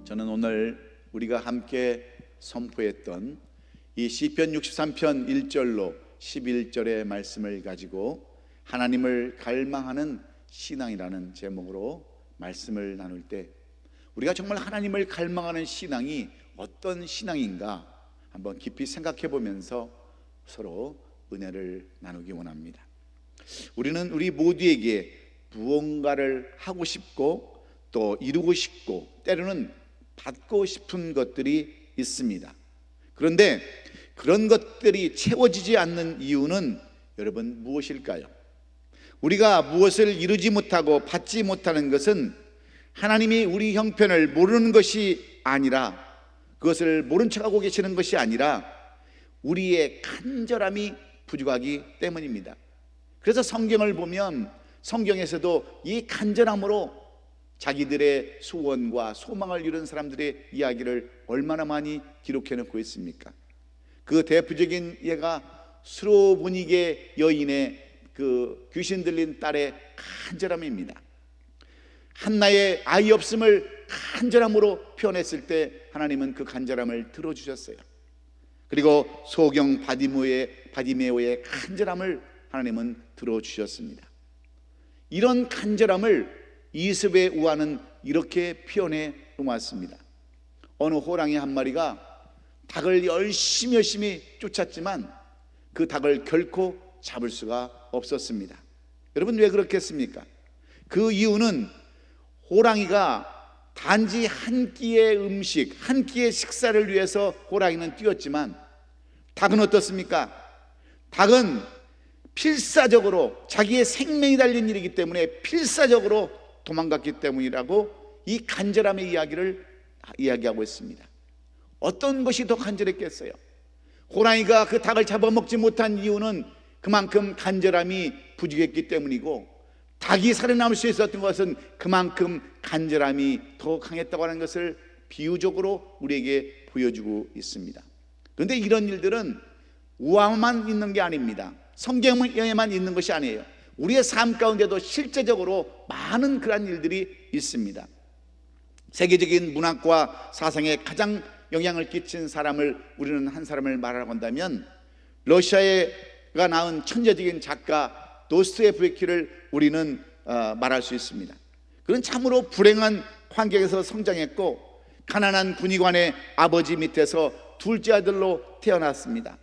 저는 오늘 우리가 함께 선포했던 이 시편 63편 1절로 11절의 말씀을 가지고 하나님을 갈망하는 신앙이라는 제목으로 말씀을 나눌 때, 우리가 정말 하나님을 갈망하는 신앙이 어떤 신앙인가 한번 깊이 생각해 보면서 서로 은혜를 나누기 원합니다. 우리 모두에게 무언가를 하고 싶고 또 이루고 싶고 때로는 받고 싶은 것들이 있습니다. 그런데 그런 것들이 채워지지 않는 이유는 여러분 무엇일까요? 우리가 무엇을 이루지 못하고 받지 못하는 것은 하나님이 우리 형편을 모르는 것이 아니라, 그것을 모른 척하고 계시는 것이 아니라 우리의 간절함이 부족하기 때문입니다. 그래서 성경을 보면 성경에서도 이 간절함으로 자기들의 소원과 소망을 이룬 사람들의 이야기를 얼마나 많이 기록해 놓고 있습니까? 그 대표적인 예가 수로보니게 여인의 그 귀신 들린 딸의 간절함입니다. 한나의 아이 없음을 간절함으로 표현했을 때 하나님은 그 간절함을 들어주셨어요. 그리고 소경 바디메오의 간절함을 하나님은 들어주셨습니다. 이런 간절함을 이습의 우화는 이렇게 표현해 놓았습니다. 어느 호랑이 한 마리가 닭을 열심히 쫓았지만 그 닭을 결코 잡을 수가 없었습니다. 여러분, 왜 그렇겠습니까? 그 이유는 호랑이가 단지 한 끼의 음식, 한 끼의 식사를 위해서 호랑이는 뛰었지만 닭은 어떻습니까? 닭은 필사적으로 자기의 생명이 달린 일이기 때문에 필사적으로 도망갔기 때문이라고 이 간절함의 이야기를 이야기하고 있습니다. 어떤 것이 더 간절했겠어요? 호랑이가 그 닭을 잡아먹지 못한 이유는 그만큼 간절함이 부족했기 때문이고, 닭이 살아남을 수 있었던 것은 그만큼 간절함이 더 강했다고 하는 것을 비유적으로 우리에게 보여주고 있습니다. 그런데 이런 일들은 우화만 있는 게 아닙니다. 성경에만 있는 것이 아니에요. 우리의 삶 가운데도 실제적으로 많은 그런 일들이 있습니다. 세계적인 문학과 사상에 가장 영향을 끼친 사람을 우리는 한 사람을 말하라고 한다면 러시아가 낳은 천재적인 작가 도스토옙스키를 우리는 말할 수 있습니다. 그는 참으로 불행한 환경에서 성장했고 가난한 군의관의 아버지 밑에서 둘째 아들로 태어났습니다.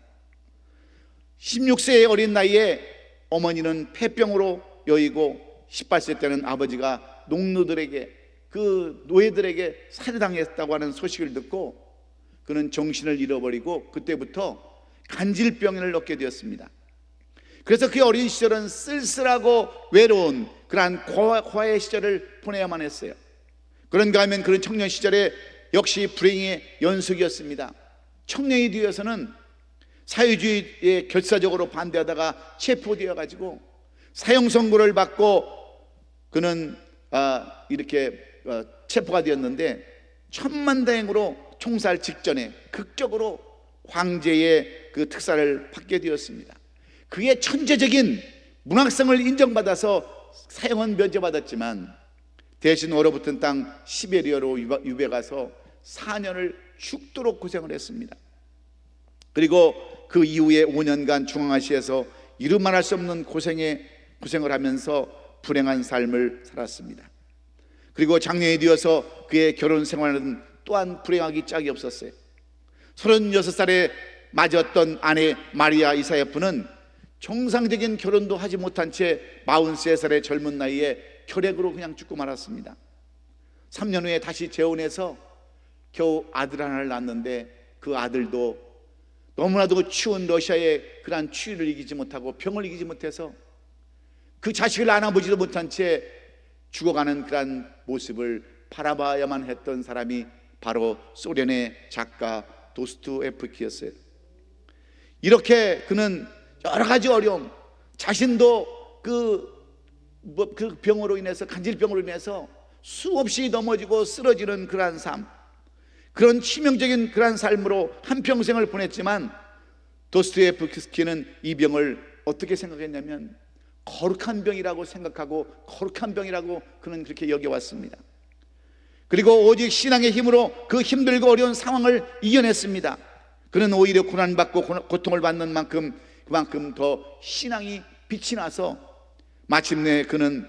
16세의 어린 나이에 어머니는 폐병으로 여의고 18세 때는 아버지가 농노들에게, 그 노예들에게 살해당했다고 하는 소식을 듣고 그는 정신을 잃어버리고 그때부터 간질병을 얻게 되었습니다. 그래서 그의 어린 시절은 쓸쓸하고 외로운 그러한 고아의 시절을 보내야만 했어요. 그런가 하면 그런 청년 시절에 역시 불행의 연속이었습니다. 청년이 되어서는 사회주의에 결사적으로 반대하다가 체포되어 가지고 사형 선고를 받고 그는 이렇게 체포가 되었는데, 천만다행으로 총살 직전에 극적으로 황제의 그 특사를 받게 되었습니다. 그의 천재적인 문학성을 인정받아서 사형은 면제받았지만 대신 얼어붙은 땅 시베리아로 유배 가서 4년을 죽도록 고생을 했습니다. 그리고 그 이후에 5년간 중앙아시아에서 이루말할 수 없는 고생을 하면서 불행한 삶을 살았습니다. 그리고 장년이 되어서 그의 결혼 생활은 또한 불행하기 짝이 없었어요. 36살에 맞았던 아내 마리아 이사야프는 정상적인 결혼도 하지 못한 채 43살의 젊은 나이에 결핵으로 그냥 죽고 말았습니다. 3년 후에 다시 재혼해서 겨우 아들 하나를 낳았는데 그 아들도 너무나도 추운 러시아의 그러한 추위를 이기지 못하고 병을 이기지 못해서 그 자식을 안아보지도 못한 채 죽어가는 그러한 모습을 바라봐야만 했던 사람이 바로 소련의 작가 도스토옙스키였어요. 이렇게 그는 여러 가지 어려움, 자신도 그 병으로 인해서, 간질병으로 인해서 수없이 넘어지고 쓰러지는 그러한 삶, 그런 치명적인 그러한 삶으로 한평생을 보냈지만 도스토옙스키는 이 병을 어떻게 생각했냐면 거룩한 병이라고 생각하고 거룩한 병이라고 그는 그렇게 여겨왔습니다. 그리고 오직 신앙의 힘으로 그 힘들고 어려운 상황을 이겨냈습니다. 그는 오히려 고난받고 고통을 받는 만큼 그만큼 더 신앙이 빛이 나서 마침내 그는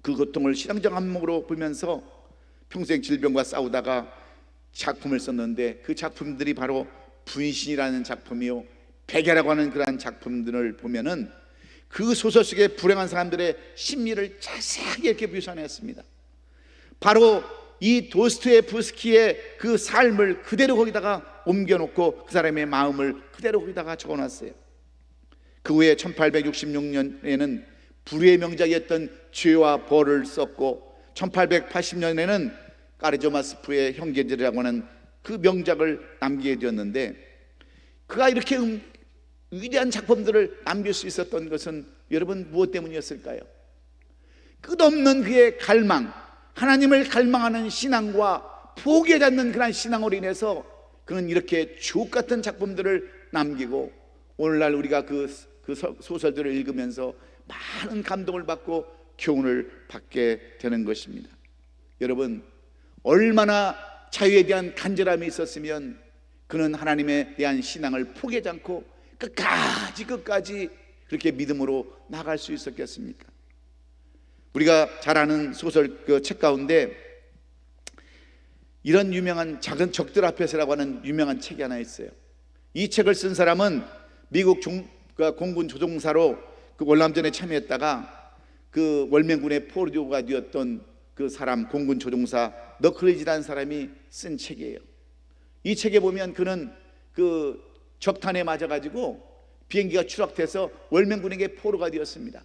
그 고통을 신앙적 안목으로 보면서 평생 질병과 싸우다가 작품을 썼는데, 그 작품들이 바로 분신이라는 작품이요, 백야라고 하는 그러한 작품들을 보면은 그 소설 속에 불행한 사람들의 심리를 자세하게 이렇게 묘사했습니다. 바로 이 도스토옙스키의 그 삶을 그대로 거기다가 옮겨놓고 그 사람의 마음을 그대로 거기다가 적어놨어요. 그 후에 1866년에는 불의의 명작이었던 죄와 벌을 썼고, 1880년에는 까르조마스프의 형제들이라고 하는 그 명작을 남기게 되었는데, 그가 이렇게 위대한 작품들을 남길 수 있었던 것은 여러분 무엇 때문이었을까요? 끝없는 그의 갈망, 하나님을 갈망하는 신앙과 포기하지 않는 그런 신앙으로 인해서 그는 이렇게 주옥 같은 작품들을 남기고, 오늘날 우리가 그 소설들을 읽으면서 많은 감동을 받고 교훈을 받게 되는 것입니다. 여러분, 얼마나 자유에 대한 간절함이 있었으면 그는 하나님에 대한 신앙을 포기하지 않고 끝까지 그렇게 믿음으로 나갈 수 있었겠습니까? 우리가 잘 아는 소설 그 책 가운데 이런 유명한 작은 적들 앞에서라고 하는 유명한 책이 하나 있어요. 이 책을 쓴 사람은 미국 공군 조종사로 그 월남전에 참여했다가 그 월맹군의 포로가 되었던 그 사람, 공군 조종사 너클리지라는 사람이 쓴 책이에요. 이 책에 보면 그는 그 적탄에 맞아가지고 비행기가 추락돼서 월맹군에게 포로가 되었습니다.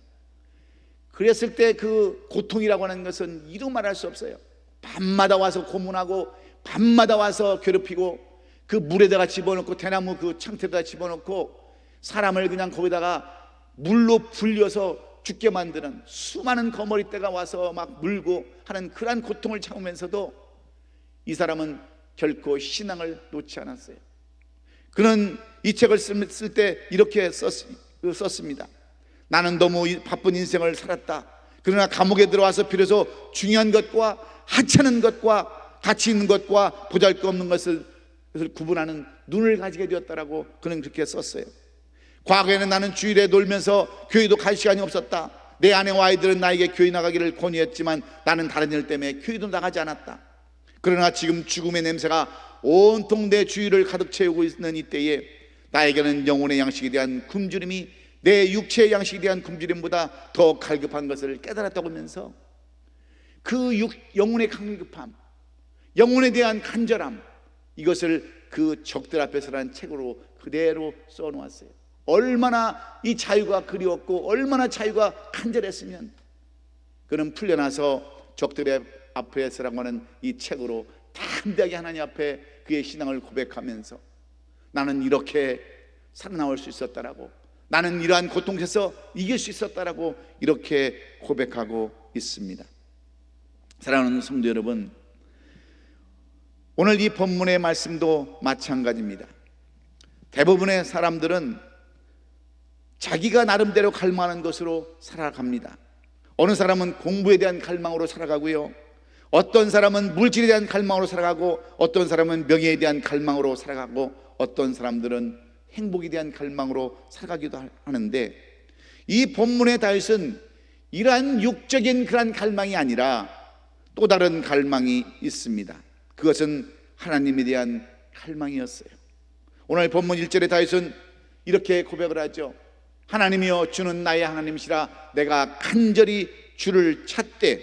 그랬을 때 그 고통이라고 하는 것은 이루 말할 수 없어요. 밤마다 와서 고문하고, 밤마다 와서 괴롭히고, 그 물에다가 집어넣고, 대나무 그 창틀에다가 집어넣고, 사람을 그냥 거기다가 물로 불려서 죽게 만드는 수많은 거머리떼가 와서 막 물고 하는 그러한 고통을 참으면서도 이 사람은 결코 신앙을 놓지 않았어요. 그는 이 책을 쓸 때 이렇게 썼습니다. 나는 너무 바쁜 인생을 살았다. 그러나 감옥에 들어와서 비로소 중요한 것과 하찮은 것과 가치 있는 것과 보잘것없는 것을 구분하는 눈을 가지게 되었다라고 그는 그렇게 썼어요. 과거에는 나는 주일에 놀면서 교회도 갈 시간이 없었다. 내 아내와 아이들은 나에게 교회 나가기를 권유했지만 나는 다른 일 때문에 교회도 나가지 않았다. 그러나 지금 죽음의 냄새가 온통 내 주위를 가득 채우고 있는 이때에 나에게는 영혼의 양식에 대한 굶주림이 내 육체의 양식에 대한 굶주림보다 더 갈급한 것을 깨달았다고 하면서 그 영혼의 갈급함, 영혼에 대한 간절함, 이것을 그 적들 앞에서라는 책으로 그대로 써놓았어요. 얼마나 이 자유가 그리웠고 얼마나 자유가 간절했으면 그는 풀려나서 적들의 앞에서라고 하는 이 책으로 담대하게 하나님 앞에 그의 신앙을 고백하면서 나는 이렇게 살아나올 수 있었다라고, 나는 이러한 고통에서 이길 수 있었다라고 이렇게 고백하고 있습니다. 사랑하는 성도 여러분, 오늘 이 본문의 말씀도 마찬가지입니다. 대부분의 사람들은 자기가 나름대로 갈망하는 것으로 살아갑니다. 어느 사람은 공부에 대한 갈망으로 살아가고요, 어떤 사람은 물질에 대한 갈망으로 살아가고, 어떤 사람은 명예에 대한 갈망으로 살아가고, 어떤 사람들은 행복에 대한 갈망으로 살아가기도 하는데, 이 본문의 다윗은 이러한 육적인 그런 갈망이 아니라 또 다른 갈망이 있습니다. 그것은 하나님에 대한 갈망이었어요. 오늘 본문 1절에 다윗은 이렇게 고백을 하죠. 하나님이여, 주는 나의 하나님이시라. 내가 간절히 주를 찾되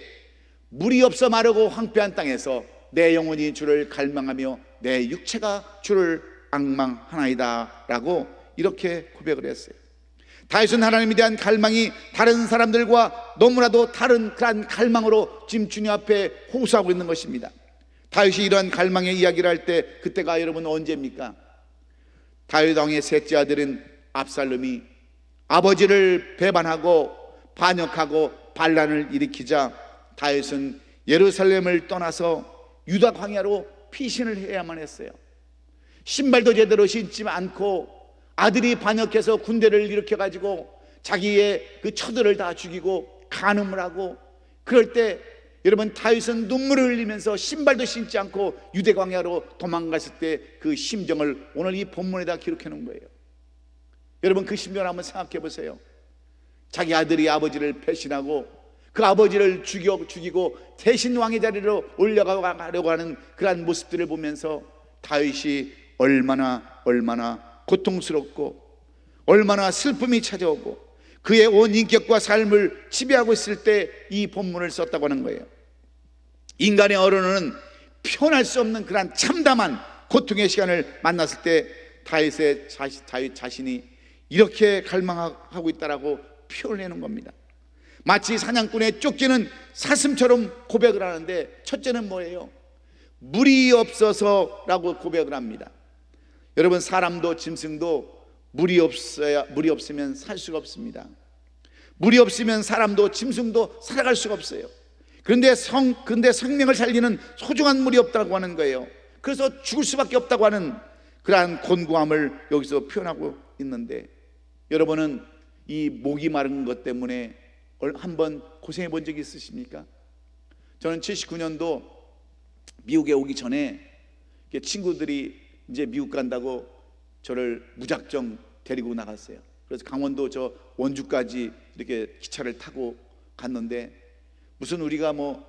물이 없어 마르고 황폐한 땅에서 내 영혼이 주를 갈망하며 내 육체가 주를 앙망하나이다 라고 이렇게 고백을 했어요. 다윗은 하나님에 대한 갈망이 다른 사람들과 너무나도 다른 그런 갈망으로 지금 주님 앞에 호소하고 있는 것입니다. 다윗이 이러한 갈망의 이야기를 할 때 그때가 여러분 언제입니까? 다윗 왕의 셋째 아들인 압살롬이 아버지를 배반하고 반역하고 반란을 일으키자 다윗은 예루살렘을 떠나서 유다 광야로 피신을 해야만 했어요. 신발도 제대로 신지 않고 아들이 반역해서 군대를 일으켜가지고 자기의 그 처들을 다 죽이고 간음을 하고, 그럴 때 여러분, 다윗은 눈물을 흘리면서 신발도 신지 않고 유대 광야로 도망갔을 때 그 심정을 오늘 이 본문에다 기록해 놓은 거예요. 여러분, 그 심정을 한번 생각해 보세요. 자기 아들이 아버지를 배신하고 그 아버지를 죽이고 대신 왕의 자리로 올려가려고 하는 그러한 모습들을 보면서 다윗이 얼마나 고통스럽고 얼마나 슬픔이 찾아오고 그의 온 인격과 삶을 지배하고 있을 때 이 본문을 썼다고 하는 거예요. 인간의 어른은 표현할 수 없는 그런 참담한 고통의 시간을 만났을 때 다윗 자신이 이렇게 갈망하고 있다라고 표현해 놓은 겁니다. 마치 사냥꾼의 쫓기는 사슴처럼 고백을 하는데, 첫째는 뭐예요? 물이 없어서라고 고백을 합니다. 여러분, 사람도 짐승도 물이 없으면 살 수가 없습니다. 물이 없으면 사람도 짐승도 살아갈 수가 없어요. 그런데 생명을 살리는 소중한 물이 없다고 하는 거예요. 그래서 죽을 수밖에 없다고 하는 그러한 곤고함을 여기서 표현하고 있는데, 여러분은 이 목이 마른 것 때문에 한번 고생해 본 적이 있으십니까? 저는 79년도 미국에 오기 전에 친구들이 이제 미국 간다고 저를 무작정 데리고 나갔어요. 그래서 강원도 저 원주까지 이렇게 기차를 타고 갔는데, 무슨 우리가 뭐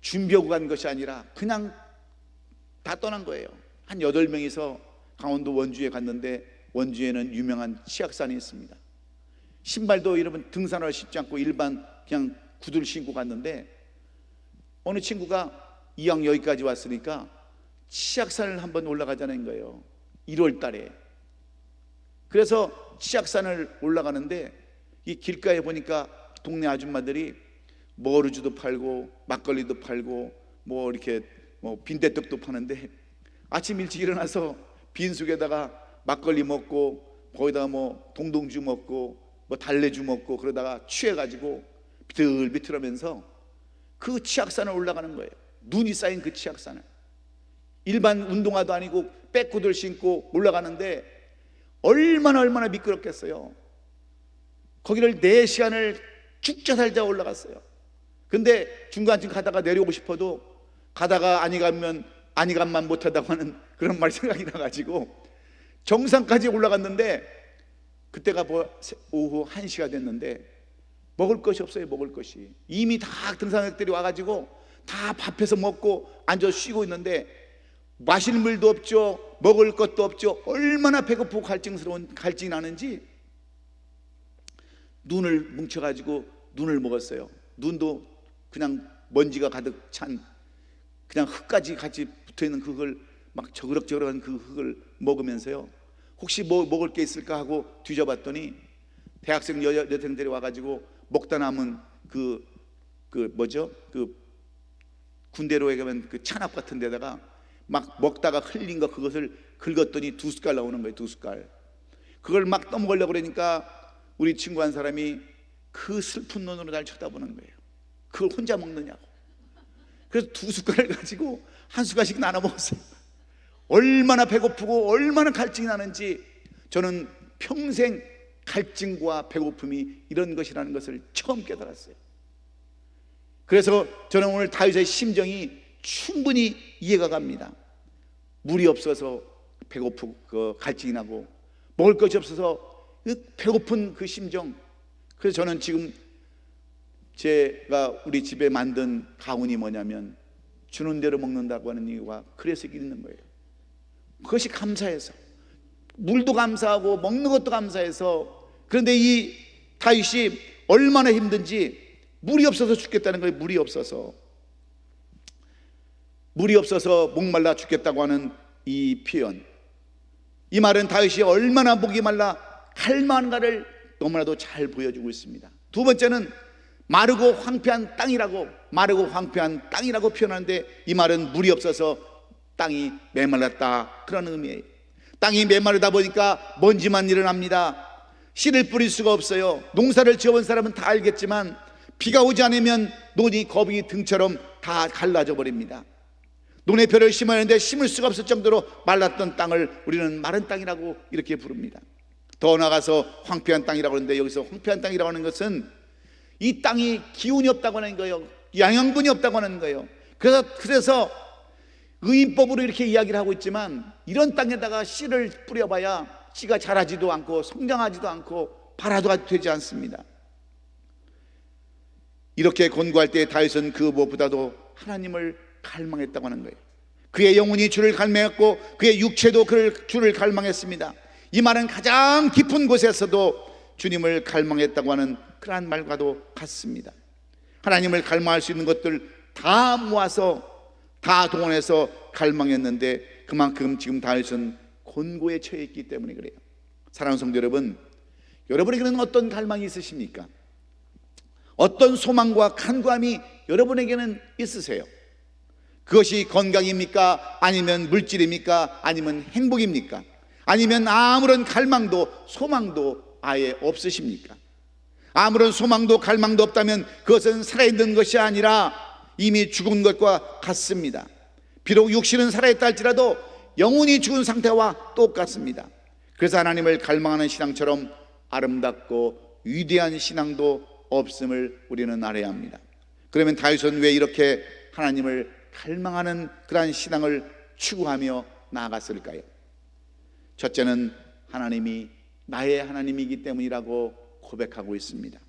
준비하고 간 것이 아니라 그냥 다 떠난 거예요. 한 8명이서 강원도 원주에 갔는데, 원주에는 유명한 치악산이 있습니다. 신발도 여러분 등산화를 신지 않고 일반 그냥 구두를 신고 갔는데, 어느 친구가 이왕 여기까지 왔으니까 치악산을 한번 올라가자는 거예요. 1월 달에. 그래서 치악산을 올라가는데, 이 길가에 보니까 동네 아줌마들이 머루주도 팔고 막걸리도 팔고 뭐 이렇게 빈대떡도 파는데, 아침 일찍 일어나서 빈속에다가 막걸리 먹고 거기다가 뭐 동동주 먹고 뭐 달래주 먹고 그러다가 취해가지고 비틀비틀하면서 그 치악산을 올라가는 거예요. 눈이 쌓인 그 치악산을. 일반 운동화도 아니고 백구들 신고 올라가는데 얼마나 미끄럽겠어요. 거기를 4시간을 죽자 살자 올라갔어요. 근데 중간쯤 가다가 내려오고 싶어도 가다가 안니간만 못하다고 하는 그런 말이 생각이 나가지고 정상까지 올라갔는데, 그때가 오후 1시가 됐는데 먹을 것이 없어요. 먹을 것이. 이미 다 등산객들이 와가지고 다 밥해서 먹고 앉아 쉬고 있는데 마실 물도 없죠. 먹을 것도 없죠. 얼마나 배고프고 갈증이 나는지 눈을 뭉쳐가지고 눈을 먹었어요. 눈도 그냥 먼지가 가득 찬 그냥 흙까지 같이 붙어있는 흙을 막 저그럭저그럭한 그 흙을 먹으면서요, 혹시 뭐 먹을 게 있을까 하고 뒤져봤더니 대학생 여생들이 와가지고 먹다 남은 그 군대로 가면 그 찬압 같은 데다가 막 먹다가 흘린 거, 그것을 긁었더니 2숟갈 나오는 거예요. 2숟갈. 그걸 막 떠먹으려고 그러니까 우리 친구 한 사람이 그 슬픈 눈으로 날 쳐다보는 거예요. 그걸 혼자 먹느냐고. 그래서 2숟갈을 가지고 1숟갈씩 나눠 먹었어요. 얼마나 배고프고 얼마나 갈증이 나는지, 저는 평생 갈증과 배고픔이 이런 것이라는 것을 처음 깨달았어요. 그래서 저는 오늘 다윗의 심정이 충분히 이해가 갑니다. 물이 없어서 배고프고 갈증이 나고 먹을 것이 없어서 배고픈 그 심정. 그래서 저는 지금 제가 우리 집에 만든 가훈이 뭐냐면 주는 대로 먹는다고 하는 이유가 그래서 있는 거예요. 그것이 감사해서, 물도 감사하고 먹는 것도 감사해서. 그런데 이 다윗이 얼마나 힘든지, 물이 없어서 죽겠다는 거예요. 물이 없어서 목말라 죽겠다고 하는 이 표현, 이 말은 다윗이 얼마나 목이 말라 갈망한가를 너무나도 잘 보여주고 있습니다. 두 번째는 마르고 황폐한 땅이라고 표현하는데, 이 말은 물이 없어서 땅이 메말랐다, 그런 의미예요. 땅이 메마르다 보니까 먼지만 일어납니다. 씨를 뿌릴 수가 없어요. 농사를 지어본 사람은 다 알겠지만 비가 오지 않으면 논이 거북이 등처럼 다 갈라져 버립니다. 논에 벼를 심어야 하는데 심을 수가 없을 정도로 말랐던 땅을 우리는 마른 땅이라고 이렇게 부릅니다. 더 나아가서 황폐한 땅이라고 하는데, 여기서 황폐한 땅이라고 하는 것은 이 땅이 기운이 없다고 하는 거예요. 영양분이 없다고 하는 거예요. 그래서 의인법으로 이렇게 이야기를 하고 있지만 이런 땅에다가 씨를 뿌려봐야 씨가 자라지도 않고 성장하지도 않고 발화도 되지 않습니다. 이렇게 권고할 때 다윗은 그 무엇보다도 하나님을 갈망했다고 하는 거예요. 그의 영혼이 주를 갈망했고 그의 육체도 주를 갈망했습니다. 이 말은 가장 깊은 곳에서도 주님을 갈망했다고 하는 그러한 말과도 같습니다. 하나님을 갈망할 수 있는 것들 다 모아서 다 동원해서 갈망했는데 그만큼 지금 다윗은 곤고에 처해 있기 때문에 그래요. 사랑하는 성도 여러분, 여러분에게는 어떤 갈망이 있으십니까? 어떤 소망과 간구함이 여러분에게는 있으세요? 그것이 건강입니까? 아니면 물질입니까? 아니면 행복입니까? 아니면 아무런 갈망도 소망도 아예 없으십니까? 아무런 소망도 갈망도 없다면 그것은 살아있는 것이 아니라 이미 죽은 것과 같습니다. 비록 육신은 살아있다 할지라도 영혼이 죽은 상태와 똑같습니다. 그래서 하나님을 갈망하는 신앙처럼 아름답고 위대한 신앙도 없음을 우리는 알아야 합니다. 그러면 다윗은 왜 이렇게 하나님을 갈망하는 그러한 신앙을 추구하며 나아갔을까요? 첫째는 하나님이 나의 하나님이기 때문이라고 고백하고 있습니다.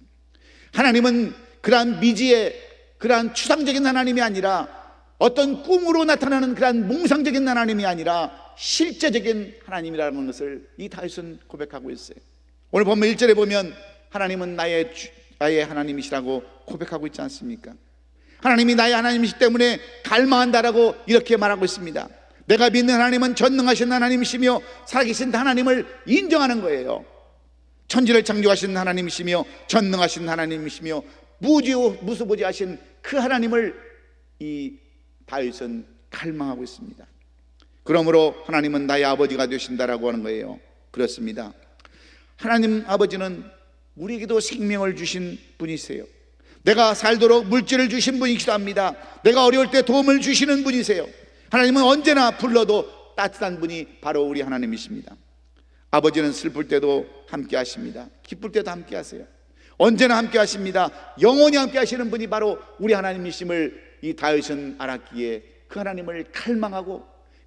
하나님은 그러한 미지의 그러한 추상적인 하나님이 아니라 어떤 꿈으로 나타나는 그러한 몽상적인 하나님이 아니라 실제적인 하나님이라는 것을 이 다윗은 고백하고 있어요. 오늘 보면 1절에 보면 하나님은 나의 하나님이시라고 고백하고 있지 않습니까? 하나님이 나의 하나님이시기 때문에 갈망한다라고 이렇게 말하고 있습니다. 내가 믿는 하나님은 전능하신 하나님이시며 살아계신 하나님을 인정하는 거예요. 천지를 창조하신 하나님이시며 전능하신 하나님이시며 무수부지하신 그 하나님을 이 다윗은 갈망하고 있습니다. 그러므로 하나님은 나의 아버지가 되신다라고 하는 거예요. 그렇습니다. 하나님 아버지는 우리에게도 생명을 주신 분이세요. 내가 살도록 물질을 주신 분이기도 합니다. 내가 어려울 때 도움을 주시는 분이세요. 하나님은 언제나 불러도 따뜻한 분이 바로 우리 하나님이십니다. 아버지는 슬플 때도 함께 하십니다. 기쁠 때도 함께 하세요. 언제나 함께 하십니다. 영원히 함께 하시는 분이 바로 우리 하나님이심을 이 다윗은 알았기에 그 하나님을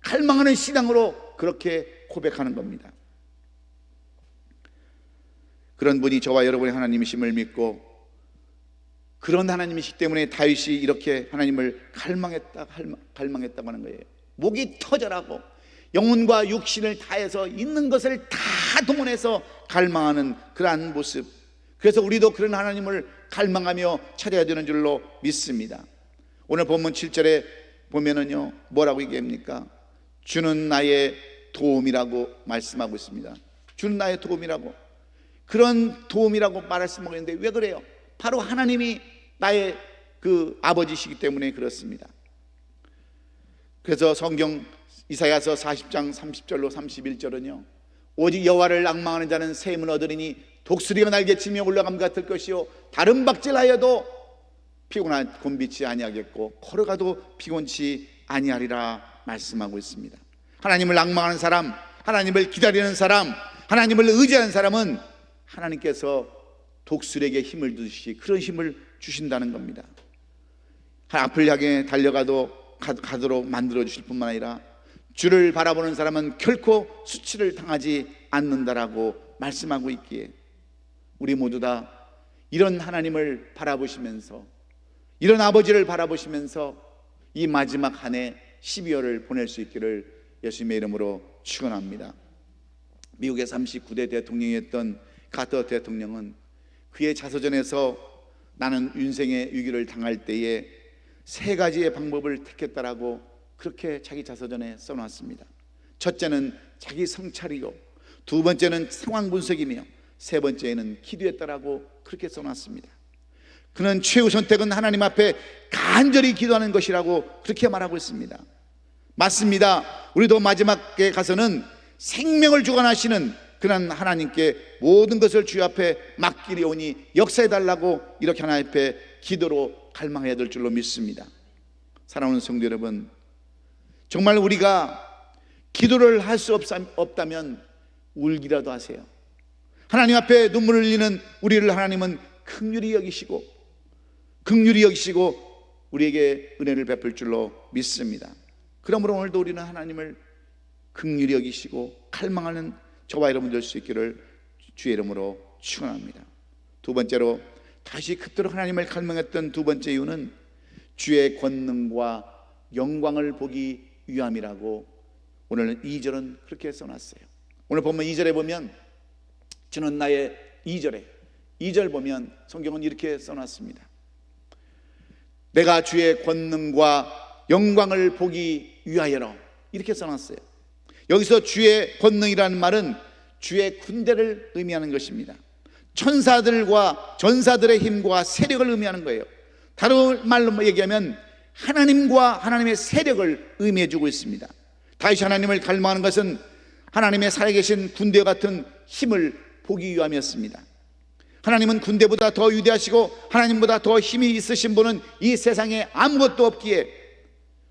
갈망하는 신앙으로 그렇게 고백하는 겁니다. 그런 분이 저와 여러분의 하나님이심을 믿고 그런 하나님이시기 때문에 다윗이 이렇게 하나님을 갈망했다고 하는 거예요. 목이 터져라고 영혼과 육신을 다해서 있는 것을 다 동원해서 갈망하는 그러한 모습. 그래서 우리도 그런 하나님을 갈망하며 찾아야 되는 줄로 믿습니다. 오늘 본문 7절에 보면은요, 뭐라고 얘기합니까? 주는 나의 도움이라고 말씀하고 있습니다. 주는 나의 도움이라고. 그런 도움이라고 말씀하고 있는데 왜 그래요? 바로 하나님이 나의 그 아버지시기 때문에 그렇습니다. 그래서 성경 이사야서 40장 30절로 31절은요, 오직 여호와를 앙망하는 자는 샘을 얻으리니 독수리가 날개치며 올라감 같을 것이요 다른 박질하여도 피곤한 곤비치 아니하겠고 걸어가도 피곤치 아니하리라 말씀하고 있습니다. 하나님을 앙망하는 사람, 하나님을 기다리는 사람, 하나님을 의지하는 사람은 하나님께서 독수리에게 힘을 주듯이 그런 힘을 주신다는 겁니다. 앞을 향해 가도록 만들어 주실 뿐만 아니라 주를 바라보는 사람은 결코 수치를 당하지 않는다라고 말씀하고 있기에 우리 모두 다 이런 하나님을 바라보시면서, 이런 아버지를 바라보시면서 이 마지막 한 해 12월을 보낼 수 있기를 예수님의 이름으로 축원합니다. 미국의 39대 대통령이었던 카터 대통령은 그의 자서전에서 나는 인생의 위기를 당할 때에 3가지의 방법을 택했다라고 그렇게 자기 자서전에 써놨습니다. 첫째는 자기 성찰이요, 2번째는 상황 분석이며 3번째는 기도했다라고 그렇게 써놨습니다. 그는 최후 선택은 하나님 앞에 간절히 기도하는 것이라고 그렇게 말하고 있습니다. 맞습니다. 우리도 마지막에 가서는 생명을 주관하시는 그런 하나님께 모든 것을 주의 앞에 맡기려오니 역사해달라고 이렇게 하나님 앞에 기도로 갈망해야 될 줄로 믿습니다. 사랑하는 성도 여러분, 정말 우리가 기도를 할 수 없다면 울기라도 하세요. 하나님 앞에 눈물을 흘리는 우리를 하나님은 긍휼히 여기시고 우리에게 은혜를 베풀 줄로 믿습니다. 그러므로 오늘도 우리는 하나님을 긍휼히 여기시고 갈망하는 저와 여러분 될 수 있기를 주의 이름으로 축원합니다. 두 번째로 다시 그토록 하나님을 갈망했던 두 번째 이유는 주의 권능과 영광을 보기 위함이라고 오늘 2절은 그렇게 써놨어요. 오늘 보면 2절에 보면 주는 나의 2절 보면 성경은 이렇게 써놨습니다. 내가 주의 권능과 영광을 보기 위하여로 이렇게 써놨어요. 여기서 주의 권능이라는 말은 주의 군대를 의미하는 것입니다. 천사들과 전사들의 힘과 세력을 의미하는 거예요. 다른 말로 얘기하면 하나님과 하나님의 세력을 의미해 주고 있습니다. 다윗이 하나님을 갈망하는 것은 하나님의 살아계신 군대와 같은 힘을 보기 위함이었습니다. 하나님은 군대보다 더 위대하시고 하나님보다 더 힘이 있으신 분은 이 세상에 아무것도 없기에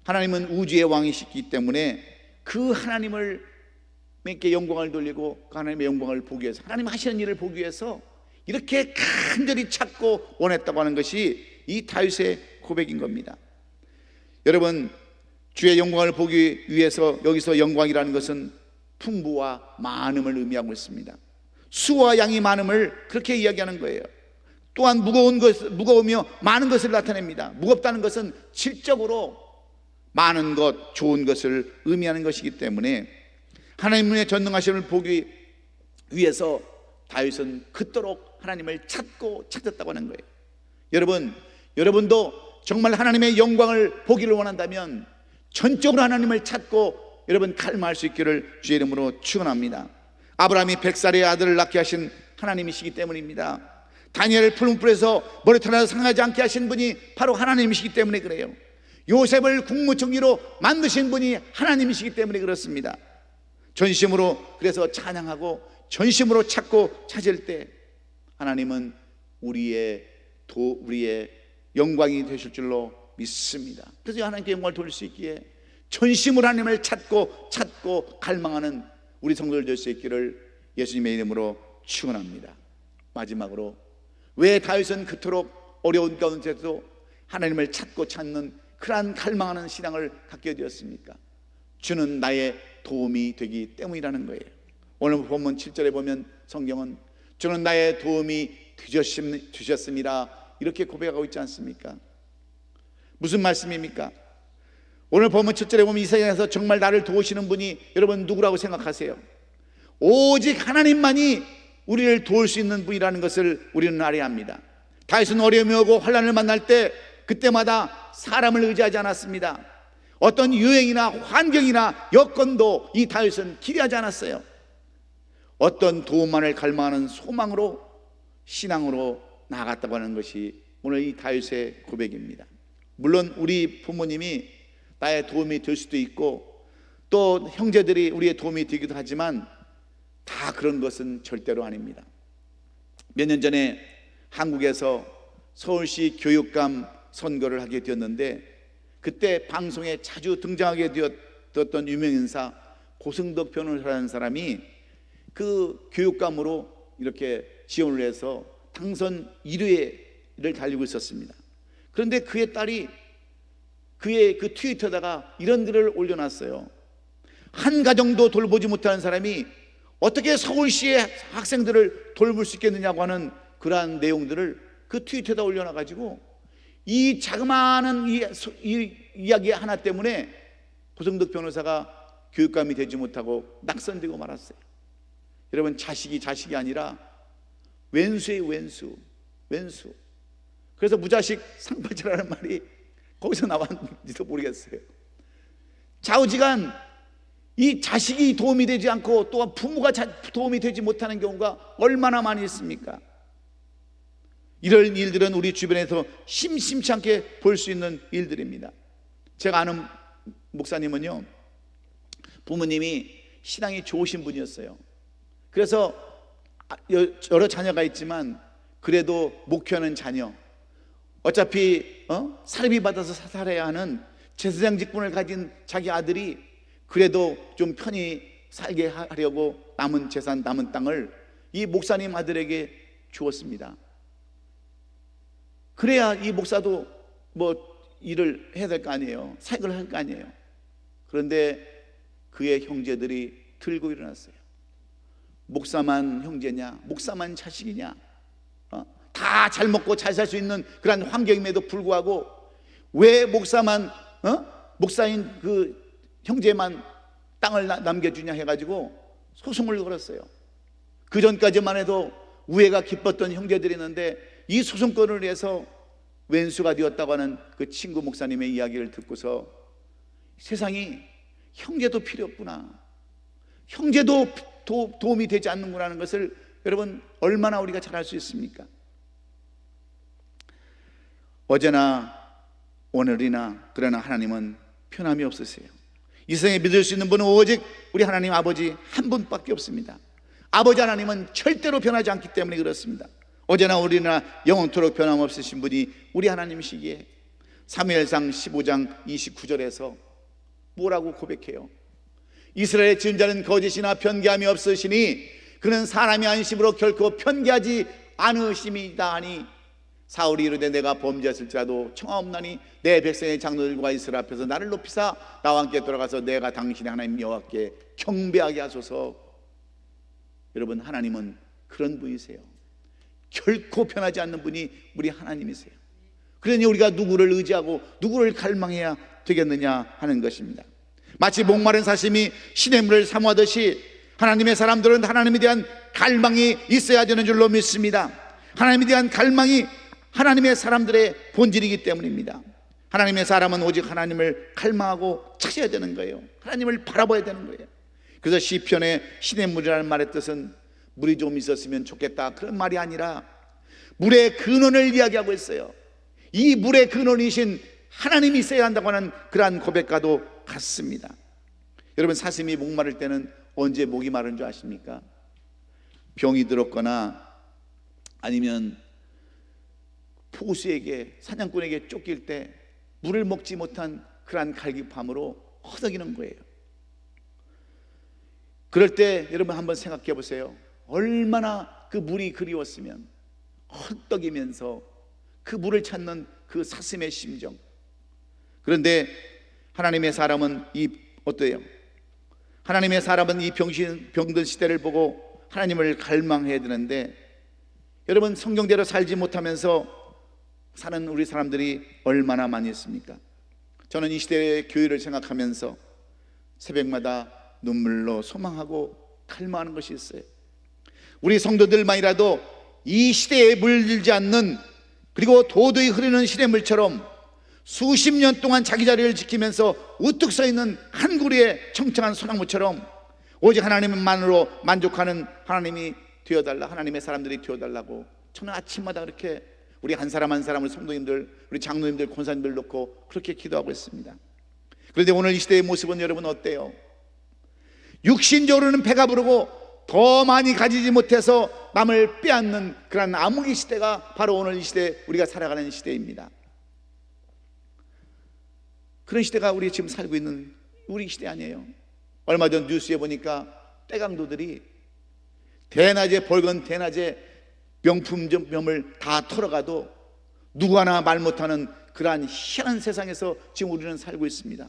하나님은 우주의 왕이시기 때문에 그 하나님을 께 영광을 돌리고 그 하나님의 영광을 보기 위해서, 하나님 하시는 일을 보기 위해서 이렇게 간절히 찾고 원했다고 하는 것이 이 다윗의 고백인 겁니다. 여러분, 주의 영광을 보기 위해서 여기서 영광이라는 것은 풍부와 많음을 의미하고 있습니다. 수와 양이 많음을 그렇게 이야기하는 거예요. 또한 무거우며 많은 것을 나타냅니다. 무겁다는 것은 질적으로 많은 것, 좋은 것을 의미하는 것이기 때문에 하나님의 전능하심을 보기 위해서 다윗은 그토록 하나님을 찾았다고 하는 거예요. 여러분도 정말 하나님의 영광을 보기를 원한다면 전적으로 하나님을 찾고 여러분 갈망할 수 있기를 주의 이름으로 축원합니다. 아브라함이 100살의 아들을 낳게 하신 하나님이시기 때문입니다. 다니엘을 푸른 불에서 머리털 하나 상하지 않게 하신 분이 바로 하나님이시기 때문에 그래요. 요셉을 국무총리로 만드신 분이 하나님이시기 때문에 그렇습니다. 전심으로 그래서 찬양하고 전심으로 찾고 찾을 때 하나님은 우리의 영광이 되실 줄로 믿습니다. 그래서 하나님께 영광을 돌릴 수 있기에 전심으로 하나님을 찾고 갈망하는 우리 성도들 될 수 있기를 예수님의 이름으로 축원합니다. 마지막으로 왜 다윗은 그토록 어려운 가운데서도 하나님을 찾는 그러한 갈망하는 신앙을 갖게 되었습니까? 주는 나의 도움이 되기 때문이라는 거예요. 오늘 본문 7절에 보면 성경은 주는 나의 도움이 되셨습니다 이렇게 고백하고 있지 않습니까? 무슨 말씀입니까? 오늘 본문 7절에 보면 이 세상에서 정말 나를 도우시는 분이 여러분 누구라고 생각하세요? 오직 하나님만이 우리를 도울 수 있는 분이라는 것을 우리는 알아야 합니다. 다윗은 어려움이 오고 환난을 만날 때 그때마다 사람을 의지하지 않았습니다. 어떤 유행이나 환경이나 여건도 이 다윗은 기대하지 않았어요. 어떤 도움만을 갈망하는 소망으로, 신앙으로 나아갔다고 하는 것이 오늘 이 다윗의 고백입니다. 물론 우리 부모님이 나의 도움이 될 수도 있고 또 형제들이 우리의 도움이 되기도 하지만 다 그런 것은 절대로 아닙니다. 몇 년 전에 한국에서 서울시 교육감 선거를 하게 되었는데 그때 방송에 자주 등장하게 되었던 유명인사 고승덕 변호사라는 사람이 그 교육감으로 이렇게 지원을 해서 당선 1위를 달리고 있었습니다. 그런데 그의 딸이 그의 그 트위터에다가 이런 글을 올려놨어요. 한 가정도 돌보지 못하는 사람이 어떻게 서울시의 학생들을 돌볼 수 있겠느냐고 하는 그러한 내용들을 그 트위터에다 올려놔가지고 이 자그마한 이 이야기 하나 때문에 고성덕 변호사가 교육감이 되지 못하고 낙선되고 말았어요. 여러분, 자식이 아니라 왼수예요. 왼수. 그래서 무자식 상팔자라는 말이 거기서 나왔는지도 모르겠어요. 좌우지간 이 자식이 도움이 되지 않고 또한 부모가 도움이 되지 못하는 경우가 얼마나 많이 있습니까? 이런 일들은 우리 주변에서 심심치 않게 볼 수 있는 일들입니다. 제가 아는 목사님은요, 부모님이 신앙이 좋으신 분이었어요. 그래서 여러 자녀가 있지만 그래도 목회하는 자녀, 어차피 살비 받아서 살아야 하는 제사장 직분을 가진 자기 아들이 그래도 좀 편히 살게 하려고 남은 재산, 남은 땅을 이 목사님 아들에게 주었습니다. 그래야 이 목사도 뭐 일을 해야 될 거 아니에요. 사역을 할 거 아니에요. 그런데 그의 형제들이 들고 일어났어요. 목사만 형제냐? 목사만 자식이냐? 다 잘 먹고 잘 살 수 있는 그런 환경임에도 불구하고 왜 목사만 목사인 그 형제만 땅을 남겨주냐 해가지고 소송을 걸었어요. 그 전까지만 해도 우애가 깊었던 형제들이 있는데 이 소송권을 위해서 왼수가 되었다고 하는 그 친구 목사님의 이야기를 듣고서 세상이 형제도 필요 없구나, 형제도 도움이 되지 않는구나 하는 것을 여러분 얼마나 우리가 잘 알 수 있습니까? 어제나 오늘이나 그러나 하나님은 변함이 없으세요. 이 세상에 믿을 수 있는 분은 오직 우리 하나님 아버지 한 분밖에 없습니다. 아버지 하나님은 절대로 변하지 않기 때문에 그렇습니다. 어제나 오늘이나 영원토록 변함없으신 분이 우리 하나님이시기에 사무엘상 15장 29절에서 뭐라고 고백해요? 이스라엘의 지은 자는 거짓이나 편개함이 없으시니 그는 사람의 안심으로 결코 편개하지 않으심이다 하니 사울이 이르되 내가 범죄했을지라도 청하옵나니 내 백성의 장로들과 이스라엘 앞에서 나를 높이사 나와 함께 돌아가서 내가 당신의 하나님 여호와께 경배하게 하소서. 여러분, 하나님은 그런 분이세요. 결코 변하지 않는 분이 우리 하나님이세요. 그러니 우리가 누구를 의지하고 누구를 갈망해야 되겠느냐 하는 것입니다. 마치 목마른 사슴이 시냇물을 사모하듯이 하나님의 사람들은 하나님에 대한 갈망이 있어야 되는 줄로 믿습니다. 하나님에 대한 갈망이 하나님의 사람들의 본질이기 때문입니다. 하나님의 사람은 오직 하나님을 갈망하고 찾아야 되는 거예요. 하나님을 바라봐야 되는 거예요. 그래서 시편의 시냇물이라는 말의 뜻은 물이 좀 있었으면 좋겠다 그런 말이 아니라 물의 근원을 이야기하고 있어요. 이 물의 근원이신 하나님이 있어야 한다고 하는 그러한 고백과도 같습니다. 여러분, 사슴이 목마를 때는 언제 목이 마른 줄 아십니까? 병이 들었거나 아니면 포수에게, 사냥꾼에게 쫓길 때 물을 먹지 못한 그러한 갈급함으로 허덕이는 거예요. 그럴 때 여러분 한번 생각해 보세요. 얼마나 그 물이 그리웠으면 헛떡이면서 그 물을 찾는 그 사슴의 심정. 그런데 하나님의 사람은 어때요? 하나님의 사람은 이 병든 시대를 보고 하나님을 갈망해야 되는데 여러분, 성경대로 살지 못하면서 사는 우리 사람들이 얼마나 많이 있습니까? 저는 이 시대의 교회를 생각하면서 새벽마다 눈물로 소망하고 갈망하는 것이 있어요. 우리 성도들만이라도 이 시대에 물들지 않는, 그리고 도저히 흐르는 시냇물처럼 수십 년 동안 자기 자리를 지키면서 우뚝 서 있는 한 구리의 청청한 소나무처럼 오직 하나님만으로 만족하는 하나님이 되어달라, 하나님의 사람들이 되어달라고 저는 아침마다 그렇게 우리 한 사람 한 사람을 성도님들, 우리 장로님들, 권사님들 놓고 그렇게 기도하고 있습니다. 그런데 오늘 이 시대의 모습은 여러분 어때요? 육신적으로는 배가 부르고 더 많이 가지지 못해서 남을 빼앗는 그런 암흑의 시대가 바로 오늘 이 시대, 우리가 살아가는 시대입니다. 그런 시대가 우리 지금 살고 있는 우리 시대 아니에요? 얼마 전 뉴스에 보니까 떼강도들이 대낮에, 벌건 대낮에 명품점을 다 털어가도 누구 하나 말 못하는 그러한 희한한 세상에서 지금 우리는 살고 있습니다.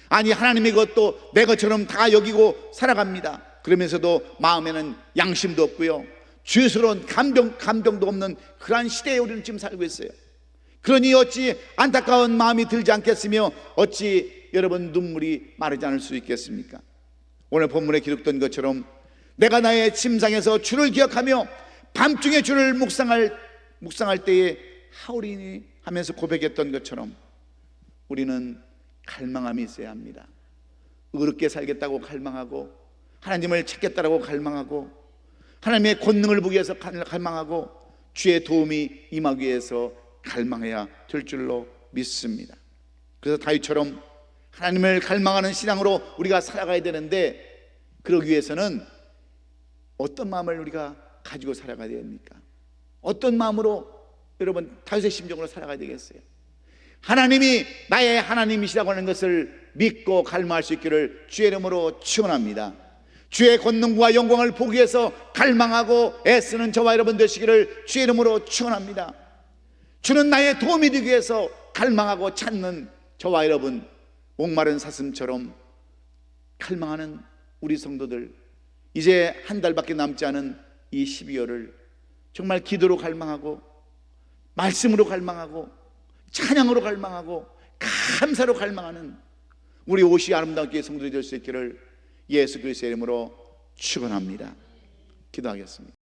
아니, 하나님의 것도 내 것처럼 다 여기고 살아갑니다. 그러면서도 마음에는 양심도 없고요, 죄스러운 감정도 없는 그러한 시대에 우리는 지금 살고 있어요. 그러니 어찌 안타까운 마음이 들지 않겠으며 어찌 여러분 눈물이 마르지 않을 수 있겠습니까? 오늘 본문에 기록된 것처럼 내가 나의 침상에서 주를 기억하며 밤중에 주를 묵상할 때에 하오리니 하면서 고백했던 것처럼 우리는 갈망함이 있어야 합니다. 의롭게 살겠다고 갈망하고, 하나님을 찾겠다고 갈망하고, 하나님의 권능을 보기 위해서 갈망하고, 주의 도움이 임하기 위해서 갈망해야 될 줄로 믿습니다. 그래서 다윗처럼 하나님을 갈망하는 신앙으로 우리가 살아가야 되는데, 그러기 위해서는 어떤 마음을 우리가 가지고 살아가야 됩니까? 어떤 마음으로 여러분 다윗의 심정으로 살아가야 되겠어요? 하나님이 나의 하나님이시라고 하는 것을 믿고 갈망할 수 있기를 주의 이름으로 축원합니다. 주의 권능과 영광을 보기 위해서 갈망하고 애쓰는 저와 여러분 되시기를 주의 이름으로 축원합니다. 주는 나의 도움이 되기 위해서 갈망하고 찾는 저와 여러분, 목마른 사슴처럼 갈망하는 우리 성도들, 이제 한 달밖에 남지 않은 이 12월을 정말 기도로 갈망하고 말씀으로 갈망하고 찬양으로 갈망하고 감사로 갈망하는 우리 옷이 아름다운 교회 성도들이 될 수 있기를 예수 그리스도의 이름으로 축원합니다. 기도하겠습니다.